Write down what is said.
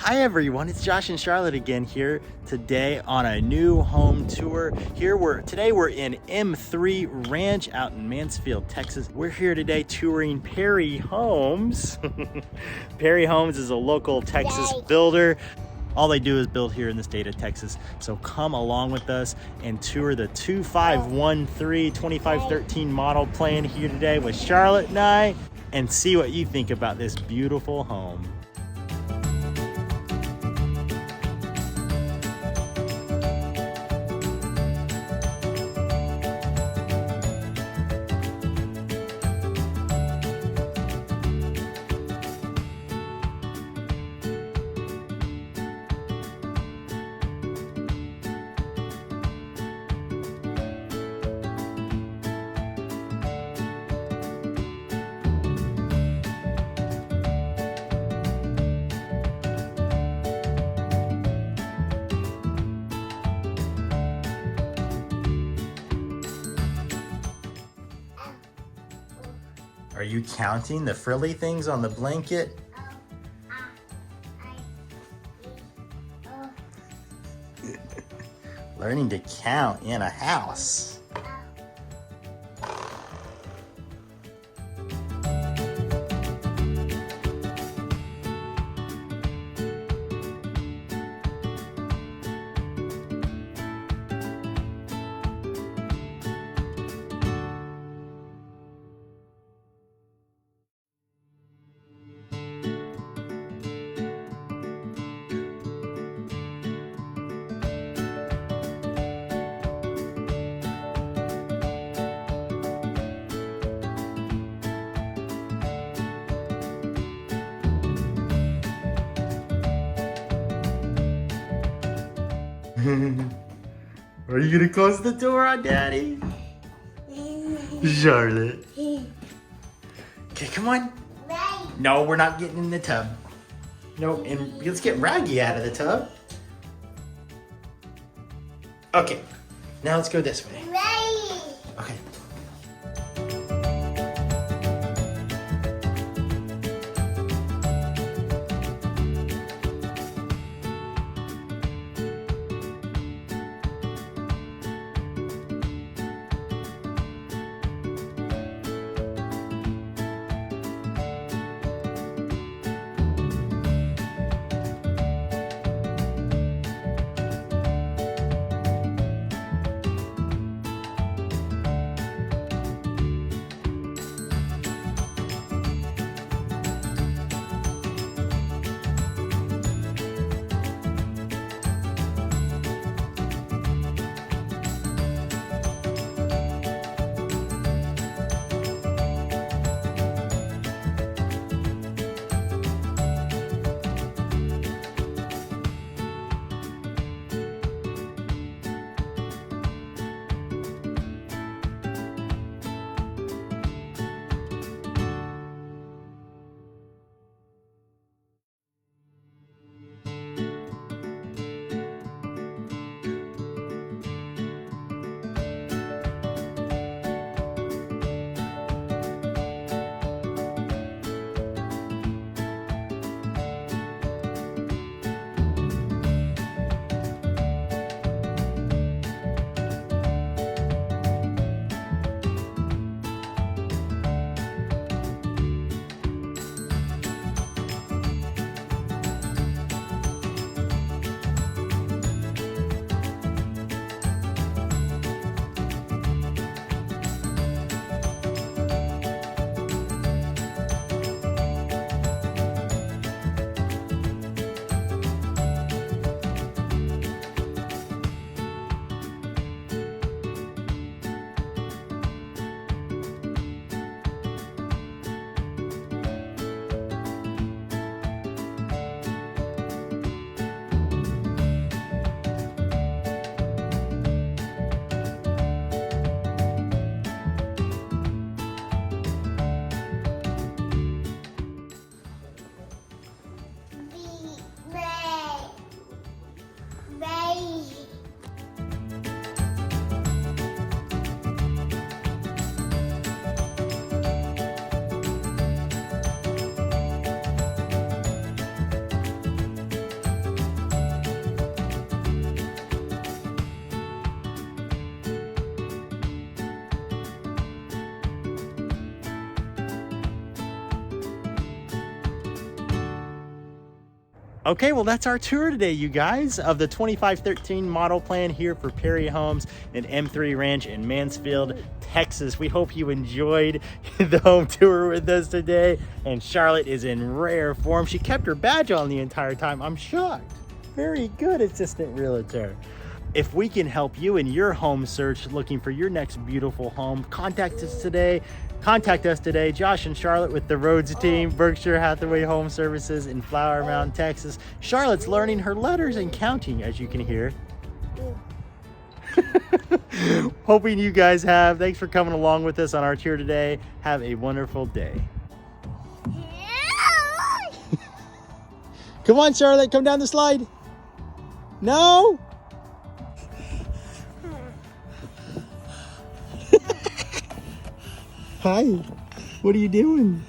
Hi everyone, it's Josh and Charlotte again here today on a new home tour. Today we're in M3 Ranch out in Mansfield, Texas. We're here today touring Perry Homes. Perry Homes is a local Texas builder. All they do is build here in the state of Texas. So come along with us and tour the 2513 model plan here today with Charlotte and I and see what you think about this beautiful home. Are you counting the frilly things on the blanket? Learning to count in a house. Are you gonna close the door on Daddy? Charlotte. Okay, come on. No, we're not getting in the tub. No, and let's get Raggy out of the tub. Okay, now let's go this way. Okay. Okay, well, that's our tour today, you guys, of the 2513 model plan here for Perry Homes in M3 Ranch in Mansfield, Texas. We hope you enjoyed the home tour with us today. And Charlotte is in rare form. She kept her badge on the entire time. I'm shocked. Very good, assistant realtor. If we can help you in your home search looking for your next beautiful home, contact us today. Josh and Charlotte with the Rhodes team, Berkshire Hathaway Home Services in Flower Mound, Texas. Charlotte's learning her letters and counting, as you can hear. Hoping you guys have. Thanks for coming along with us on our tour today. Have a wonderful day. Come on, Charlotte, come down the slide. No? Hi, what are you doing?